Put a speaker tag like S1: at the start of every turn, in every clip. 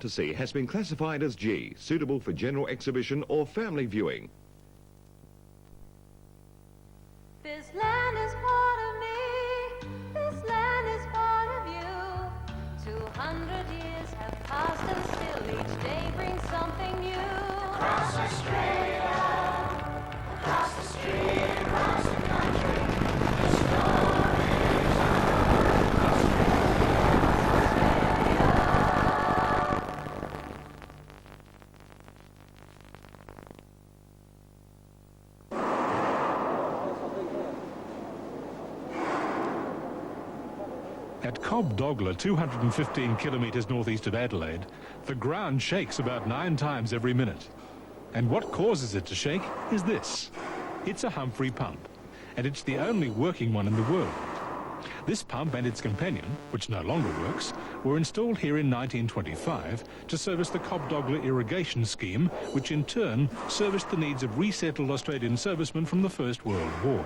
S1: To see has been classified as G, suitable for general exhibition or family viewing.
S2: This land is part of me, this land is part of you. 200 years have passed and still each day brings something new. Across Australia, across the street, across the country, the stories of Australia.
S3: At Cobdogla, 215 kilometres northeast of Adelaide, the ground shakes about 9 times every minute. And what causes it to shake is this. It's a Humphrey pump, and it's the only working one in the world. This pump and its companion, which no longer works, were installed here in 1925 to service the Cobdogla irrigation scheme, which in turn serviced the needs of resettled Australian servicemen from the First World War.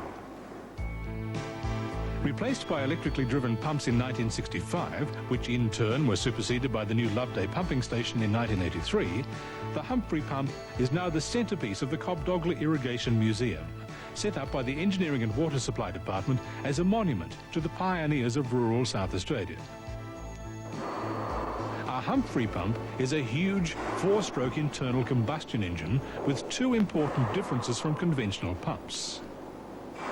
S3: Replaced by electrically driven pumps in 1965, which in turn were superseded by the new Loveday pumping station in 1983, the Humphrey pump is now the centrepiece of the Cobdogla Irrigation Museum, set up by the Engineering and Water Supply Department as a monument to the pioneers of rural South Australia. A Humphrey pump is a huge 4-stroke internal combustion engine with 2 important differences from conventional pumps.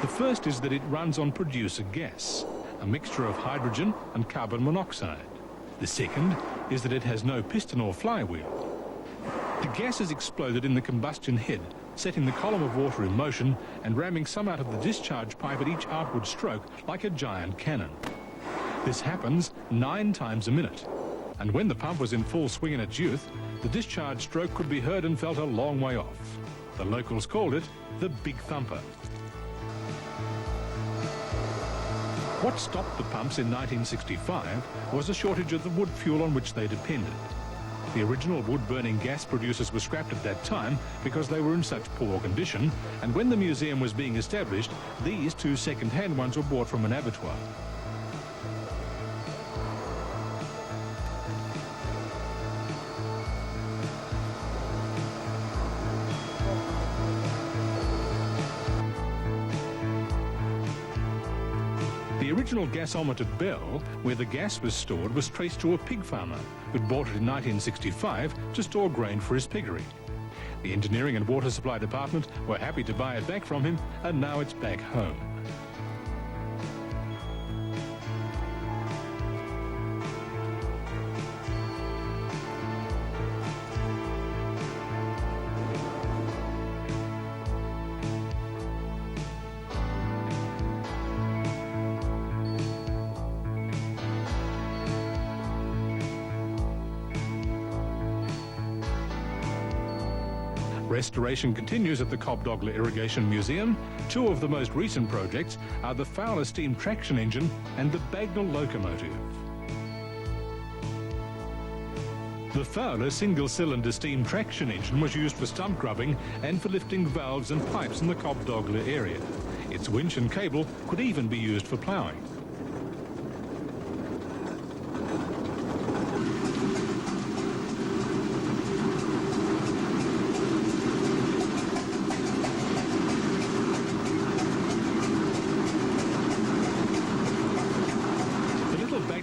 S3: The first is that it runs on producer gas, a mixture of hydrogen and carbon monoxide. The second is that it has no piston or flywheel. The gas is exploded in the combustion head, setting the column of water in motion and ramming some out of the discharge pipe at each outward stroke like a giant cannon. This happens 9 times a minute, and when the pump was in full swing in its youth, the discharge stroke could be heard and felt a long way off. The locals called it the Big Thumper. What stopped the pumps in 1965 was a shortage of the wood fuel on which they depended. The original wood-burning gas producers were scrapped at that time because they were in such poor condition, and when the museum was being established, these 2 second-hand ones were bought from an abattoir. The original gasometer bell, where the gas was stored, was traced to a pig farmer who'd bought it in 1965 to store grain for his piggery. The Engineering and Water Supply Department were happy to buy it back from him, and now it's back home. Restoration continues at the Cobdogla Irrigation Museum. 2 of the most recent projects are the Fowler steam traction engine and the Bagnall locomotive. The Fowler single-cylinder steam traction engine was used for stump grubbing and for lifting valves and pipes in the Cobdogla area. Its winch and cable could even be used for ploughing.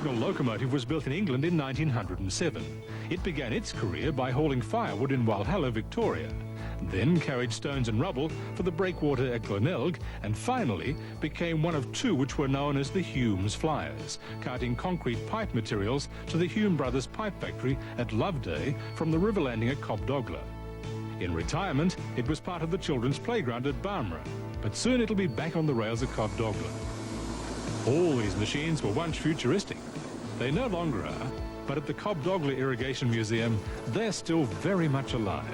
S3: The locomotive was built in England in 1907. It began its career by hauling firewood in Walhalla, Victoria, then carried stones and rubble for the breakwater at Glenelg, and finally became one of 2 which were known as the Humes Flyers, carting concrete pipe materials to the Hume Brothers Pipe Factory at Loveday from the river landing at Cobdogla. In retirement, it was part of the children's playground at Barmera, but soon it'll be back on the rails at Cobdogla. All these machines were once futuristic. They no longer are, but at the Cobdogla Irrigation Museum, they're still very much alive.